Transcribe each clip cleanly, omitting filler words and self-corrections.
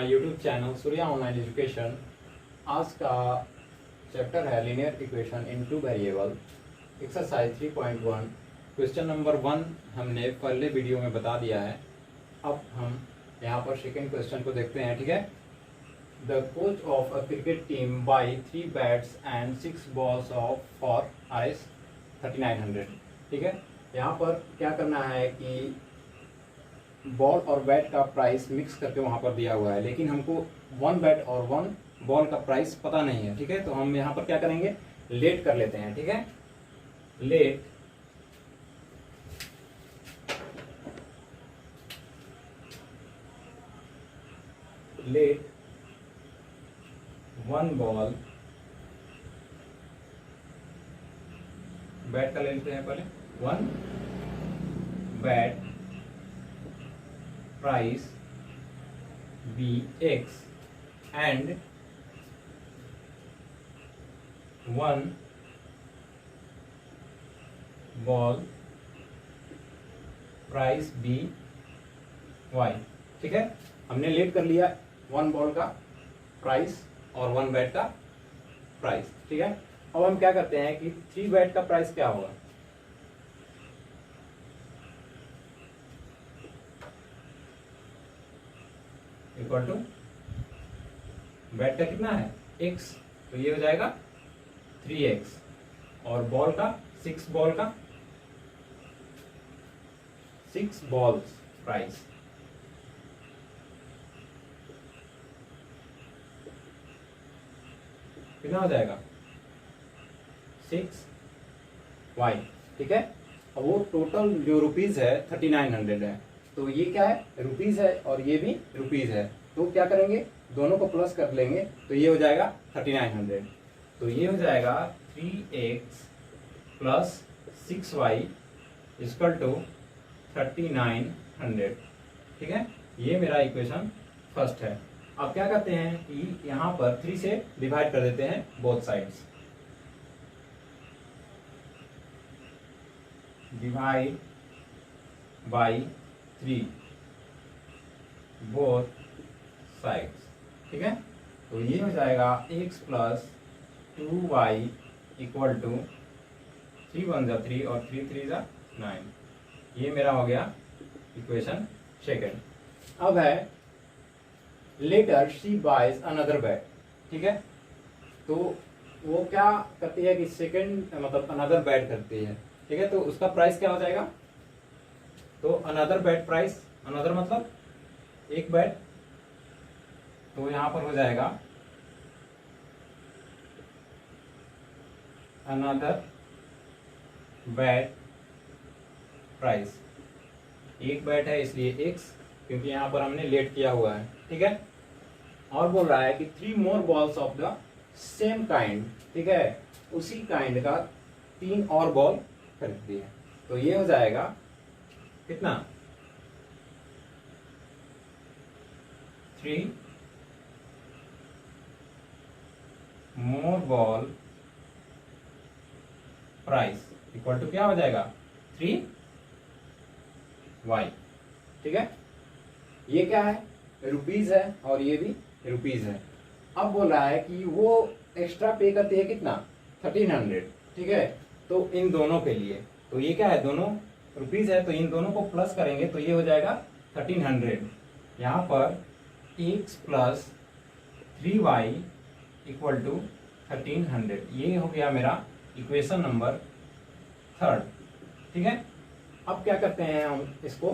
My YouTube channel Surya online education. आज का chapter है linear equation in two variable, exercise 3.1। Question number 1 हमने पहले वीडियो में बता दिया है। अब हम यहाँ पर सेकेंड क्वेश्चन को देखते हैं। ठीक है। The coach of a cricket team by 3 bats and 6 balls of for ice 3900। ठीक है। यहाँ पर क्या करना है कि बॉल और बैट का प्राइस मिक्स करके वहाँ पर दिया हुआ है, लेकिन हमको 1 बैट और 1 बॉल का प्राइस पता नहीं है। ठीक है। तो हम यहाँ पर क्या करेंगे, लेट कर लेते हैं। ठीक है। लेट लेट 1 बॉल, बैट का ले लेते हैं पहले। 1 bat price bx and 1 ball price by। ठीक है। हमने लेट कर लिया 1 बॉल का प्राइस और 1 बैट का प्राइस। ठीक है। अब हम क्या करते हैं कि 3 बैट का प्राइस क्या होगा, इक्वल टू बैट का कितना है x, तो ये हो जाएगा 3x, और बॉल का 6 बॉल का 6 बॉल्स प्राइस कितना हो जाएगा 6y। ठीक है। अब वो टोटल जो रुपीज है 3900 है, तो ये क्या है, रुपीज है और ये भी रुपीज है। तो क्या करेंगे, दोनों को प्लस कर लेंगे तो ये हो जाएगा 3900। तो ये हो जाएगा 3x plus 6y equal to 3900। ठीक है। ये मेरा इक्वेशन फर्स्ट है। अब क्या करते हैं कि यहाँ पर 3 से डिवाइड कर देते हैं both sides. Divide by 3 both sides. ठीक है। तो ये हो जाएगा x plus 2y equal to 3 1 जा 3 और 3 3 जा 9। ये मेरा हो गया इक्वेशन सेकेंड। अब है later she buys another bat. ठीक है। तो वो क्या करती है कि सेकेंड मतलब अनदर बैट करती है। ठीक है। तो उसका प्राइस क्या हो जाएगा, तो अनदर बैट प्राइस, अनदर मतलब एक बैट, तो यहां पर हो जाएगा अनदर बैट प्राइस। एक बैट है इसलिए x, क्योंकि यहां पर हमने लेट किया हुआ है। ठीक है। और बोल रहा है कि 3 more balls of the same kind. ठीक है। उसी काइंड का 3 और बॉल खरीदती है। तो ये हो जाएगा कितना, 3 मोर बॉल प्राइस इक्वल टू क्या हो जाएगा 3y। ठीक है। ये क्या है, रुपीज है और ये भी रुपीज है। अब बोल रहा है कि वो एक्स्ट्रा पे करती है कितना, 1300। ठीक है। तो इन दोनों के लिए, तो ये क्या है, दोनों रुपीज है, तो इन दोनों को प्लस करेंगे तो ये हो जाएगा 1300। यहाँ पर x plus 3y equal to 1300। ये हो गया मेरा इक्वेशन नंबर थर्ड। ठीक है। अब क्या करते हैं हम इसको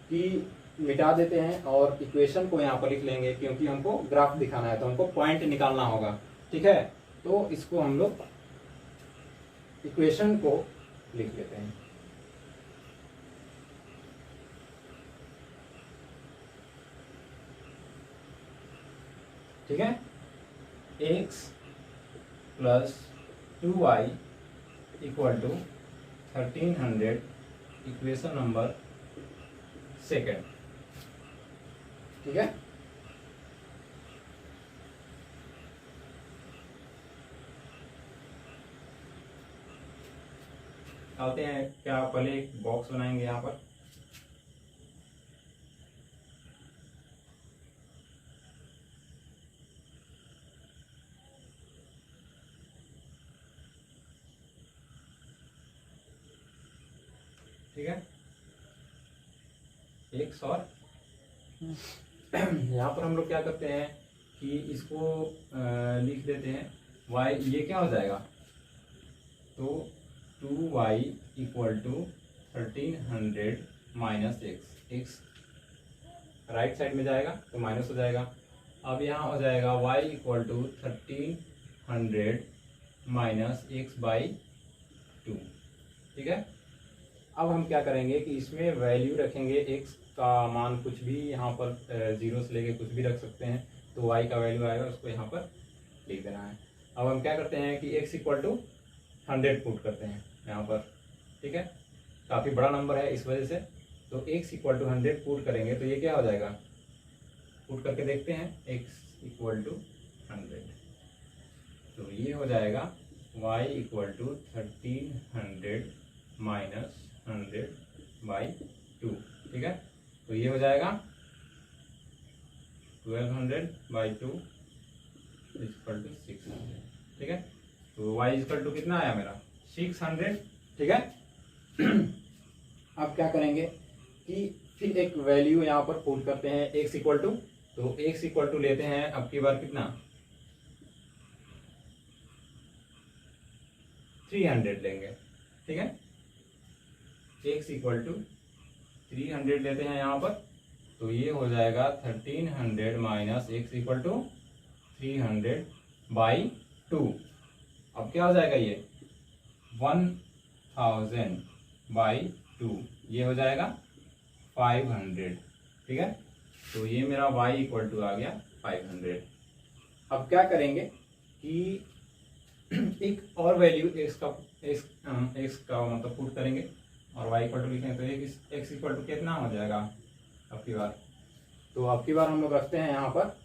कि मिटा देते हैं और इक्वेशन को यहाँ पर लिख लेंगे, क्योंकि हमको ग्राफ दिखाना है तो हमको पॉइंट निकालना होगा। ठीक है। तो इसको हम लोग इक्वेशन को लिख लेते हैं। ठीक है। x plus 2y equal to 1300, equation number second. ठीक है। आते हैं, क्या पहले एक बॉक्स बनाएंगे यहाँ पर। ठीक है, x और यहाँ पर हम लोग क्या करते हैं कि इसको लिख देते हैं y, ये क्या हो जाएगा, तो 2y equal to 1300 minus x right side में जाएगा तो माइनस हो जाएगा। अब यहाँ हो जाएगा y equal to 1300 minus x by 2, ठीक है। अब हम क्या करेंगे कि इसमें वैल्यू रखेंगे, x का मान कुछ भी यहाँ पर 0 से लेके कुछ भी रख सकते हैं, तो y का वैल्यू आएगा उसको यहाँ पर लिख देना है। अब हम क्या करते हैं कि x इक्वल टू 100 पुट करते हैं यहाँ पर, ठीक है, काफ़ी बड़ा नंबर है इस वजह से, तो x इक्वल टू 100 पुट करेंगे तो ये क्या हो जाएगा, पुट करके देखते हैं, x इक्वल टू 100, तो ये हो जाएगा y equal to 1300 minus 100 by 2, ठीक है, तो ये हो जाएगा 1200 बाई 2 इक्वल टू 600, ठीक है, तो y इक्वल टू कितना आया मेरा 600, ठीक है। अब क्या करेंगे कि फिर एक वैल्यू यहाँ पर पुट करते हैं x इक्वल टू, तो x इक्वल टू लेते हैं अब की बार कितना 300 लेंगे, ठीक है, x इक्वल टू 300 लेते हैं यहाँ पर, तो ये हो जाएगा 1300 minus x equal to 300 by 2। अब क्या हो जाएगा ये 1000 बाई 2, ये हो जाएगा 500, ठीक है, तो ये मेरा y इक्वल टू आ गया 500। अब क्या करेंगे कि एक और वैल्यू x का मतलब पुट करेंगे और y इक्वल टू लिखेंगे, तो x इक्वल टू कितना हो जाएगा अब की बार, तो अब की बार हम लोग रखते हैं यहाँ पर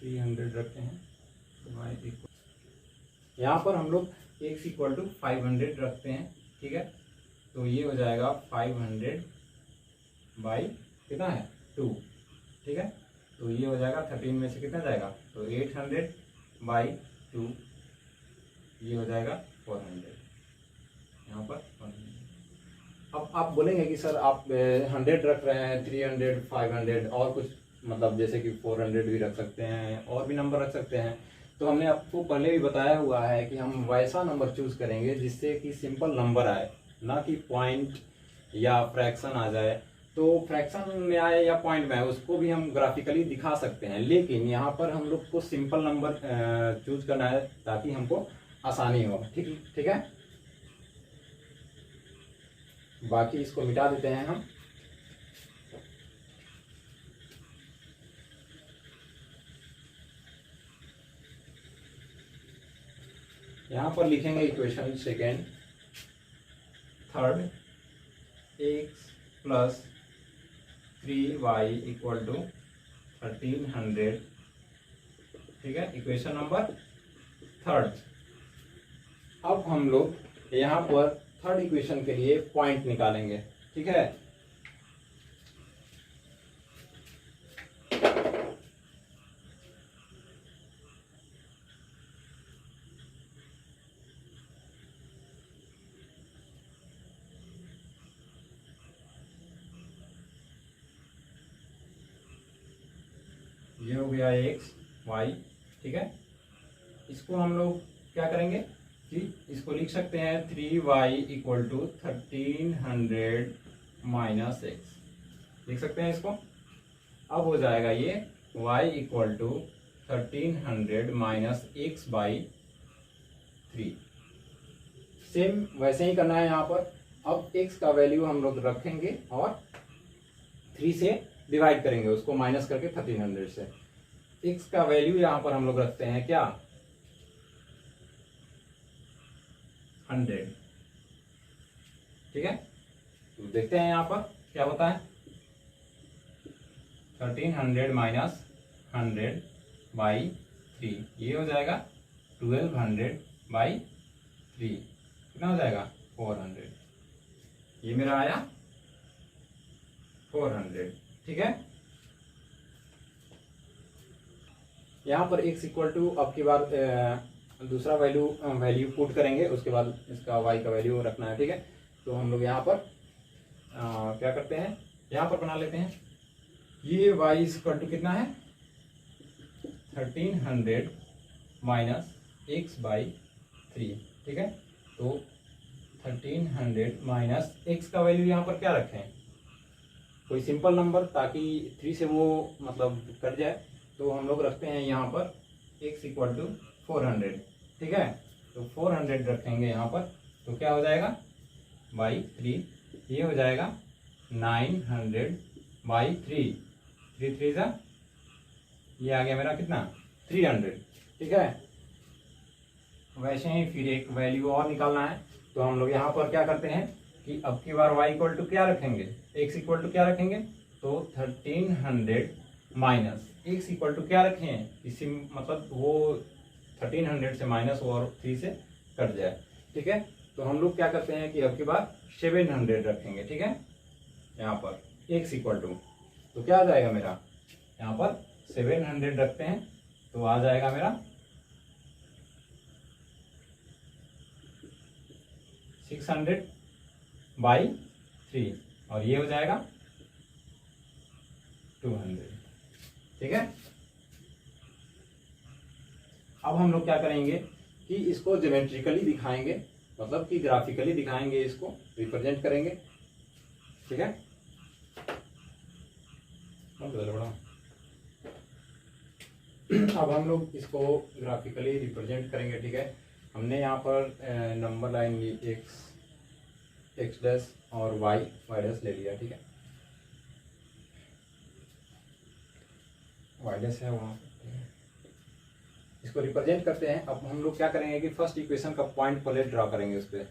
300 रखते हैं, तो y इक्वल यहाँ पर हम लोग x इक्वल टू 500 रखते हैं, ठीक है, तो ये हो जाएगा 500 बाई कितना है 2, ठीक है, तो ये हो जाएगा 13 में से कितना जाएगा, तो 800 बाई 2, ये हो जाएगा 400, यहाँ पर 100। अब आप बोलेंगे कि सर आप 100 रख रहे हैं, 300 500 और कुछ मतलब जैसे कि 400 भी रख सकते हैं और भी नंबर रख सकते हैं, तो हमने आपको पहले भी बताया हुआ है कि हम वैसा नंबर चूज करेंगे जिससे कि सिंपल नंबर आए, ना कि पॉइंट या फ्रैक्शन आ जाए। तो फ्रैक्शन में आए या पॉइंट में आए उसको भी हम ग्राफिकली दिखा सकते हैं, लेकिन यहाँ पर हम लोग को सिंपल नंबर चूज करना है ताकि हमको आसानी हो, ठीक है। बाकी इसको मिटा देते हैं हम। यहाँ पर लिखेंगे equation second, third x plus 3y equal to 1300, ठीक है, इक्वेशन नंबर थर्ड। अब हम लोग यहाँ पर थर्ड इक्वेशन के लिए पॉइंट निकालेंगे, ठीक है, ये हो गया x y, ठीक है, इसको हम लोग क्या करेंगे कि इसको लिख सकते हैं 3y equal to 1300 minus x, लिख सकते हैं इसको। अब हो जाएगा ये y equal to 1300 minus x by 3, same वैसे ही करना है यहाँ पर। अब x का वैल्यू हम लोग रखेंगे और 3 से डिवाइड करेंगे, उसको माइनस करके 1300 से। x का वैल्यू यहाँ पर हम लोग रखते हैं क्या 100, ठीक है, तो देखते हैं यहाँ पर क्या होता है, 1300 माइनस 100 बाई 3, ये हो जाएगा 1200 बाई 3, कितना हो जाएगा 400, ये मेरा आया 400, ठीक है। यहाँ पर x इक्वल टू अब की बार दूसरा वैल्यू पुट करेंगे, उसके बाद इसका y का वैल्यू रखना है, ठीक है। तो हम लोग यहाँ पर क्या करते हैं, यहाँ पर बना लेते हैं, ये y इक्वल टू कितना है 1300 माइनस x बाई 3, ठीक है। तो 1300 माइनस x का वैल्यू यहाँ पर क्या रखें, कोई सिंपल नंबर, ताकि 3 से वो मतलब कट जाए। तो हम लोग रखते हैं यहाँ पर x इक्वल टू 400, ठीक है। तो 400 रखेंगे यहाँ पर, तो क्या हो जाएगा बाई 3, ये हो जाएगा 900 बाई 3, 3 सा ये आ गया मेरा कितना 300, ठीक है। वैसे ही फिर एक वैल्यू और निकालना है, तो हम लोग यहाँ पर क्या करते हैं कि अब की बार y इक्वल टू क्या रखेंगे, x इक्वल टू क्या रखेंगे, तो 1300 माइनस x इक्वल टू क्या रखे हैं, इसी मतलब वो 1300 से माइनस और 3 से कट जाए, ठीक है। तो हम लोग क्या करते हैं कि अब की बार 700 रखेंगे, ठीक है। यहाँ पर x इक्वल टू, तो क्या आ जाएगा मेरा, यहाँ पर 700 रखते हैं, तो आ जाएगा मेरा 600 बाई 3, और ये हो जाएगा 200, ठीक है। अब हम लोग क्या करेंगे कि इसको ज्योमेट्रिकली दिखाएंगे, मतलब कि ग्राफिकली दिखाएंगे, इसको रिप्रेजेंट करेंगे, ठीक है। अब हम लोग इसको ग्राफिकली रिप्रेजेंट करेंगे, ठीक है। हमने यहाँ पर नंबर लाइन ली एक्स डैश और वाई डैश ले लिया, ठीक है। वाई डैश है वहाँ, इसको रिप्रेजेंट करते हैं। अब हम लोग क्या करेंगे कि फर्स्ट इक्वेशन का पॉइंट पहले ड्रा करेंगे उस पर,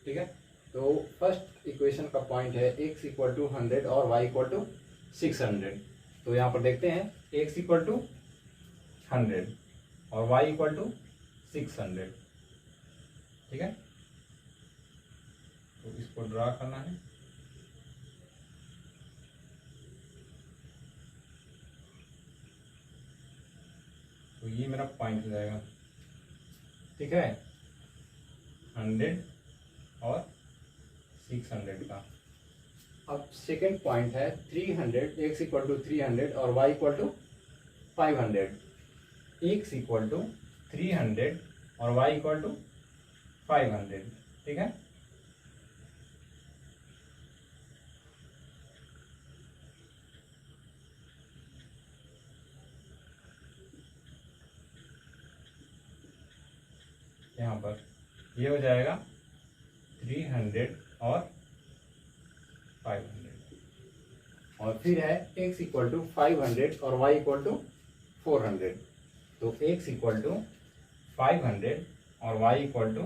ठीक है। तो फर्स्ट इक्वेशन का पॉइंट है x इक्वल टू 100 और y इक्वल टू 600। तो यहाँ पर देखते हैं x इक्वल टू 100 और y इक्वल टू 600, ठीक है। तो इसको ड्रा करना है, तो ये मेरा पॉइंट हो जाएगा, ठीक है, 100 और 600 का। अब सेकेंड पॉइंट है 300, x इक्वल टू 300 और y equal to 500, x equal to 300 और y इक्वल टू 500, ठीक है। यहाँ पर ये हो जाएगा 300 और 500, और फिर है x इक्वल टू 500 और y इक्वल टू 400। तो x इक्वल टू 500 और y इक्वल टू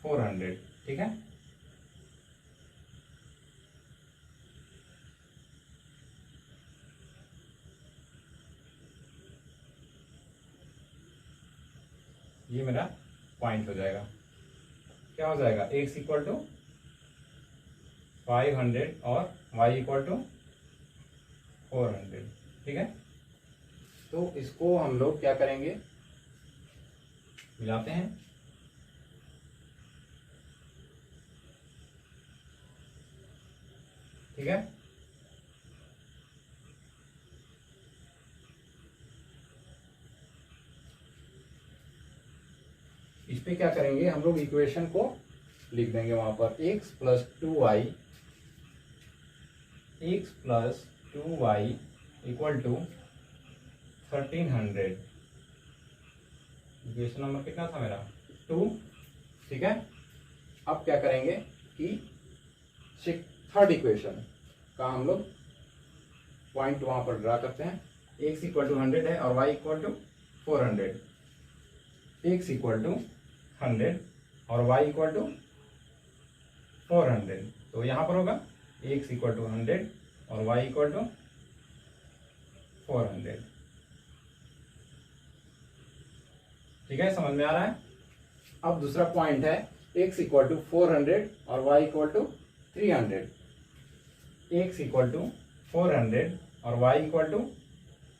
400, ठीक है। ये मेरा पॉइंट हो जाएगा, क्या हो जाएगा x इक्वल टू 500 और y इक्वल टू 400, ठीक है। तो इसको हम लोग क्या करेंगे, मिलाते हैं, ठीक है। इस पे क्या करेंगे हम लोग, इक्वेशन को लिख देंगे वहां पर x plus 2y equal to 1300। Equation number कितना था मेरा 2, ठीक है। अब क्या करेंगे कि थर्ड इक्वेशन का हम लोग पॉइंट वहां पर ड्रा करते हैं। x इक्वल टू 100 है और y equal to 400, x equal to 100 और y इक्वल टू 400। तो यहाँ पर होगा x इक्वल टू 100 और y इक्वल टू 400, ठीक है, समझ में आ रहा है। अब दूसरा पॉइंट है x इक्वल टू 400 और y equal to 300, x equal to 400 और y इक्वल टू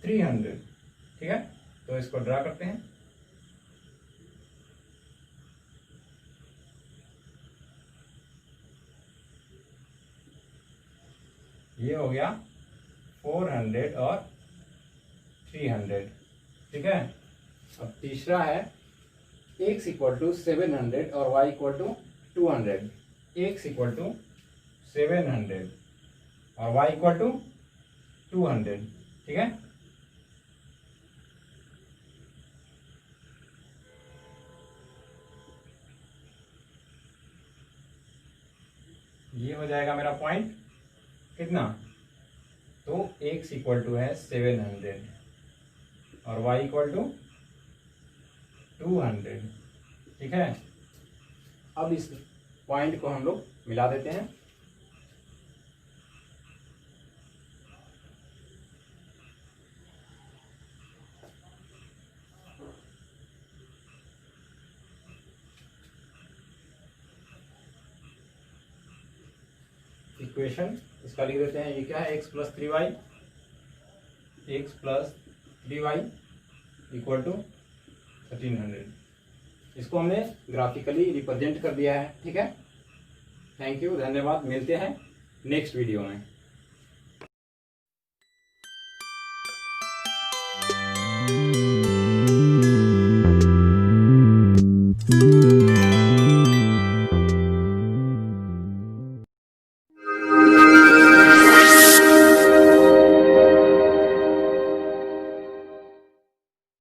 300, ठीक है। तो इसको ड्रा करते हैं। ये हो गया 400 और 300, ठीक है। अब तीसरा है x इक्वल टू 700 और y equal to 200। x equal to 700 और y इक्वल टू 200, ठीक है। ये हो जाएगा मेरा पॉइंट कितना, तो x इक्वल टू है 700 और y इक्वल टू 200, ठीक है। अब इस पॉइंट को हम लोग मिला देते हैं। इक्वेशन इसका लिख देते हैं। ये क्या है, x plus 3y, x plus 3y equal to 1300। इसको हमने ग्राफिकली रिप्रेजेंट कर दिया है, ठीक है। थैंक यू, धन्यवाद। मिलते हैं नेक्स्ट वीडियो में।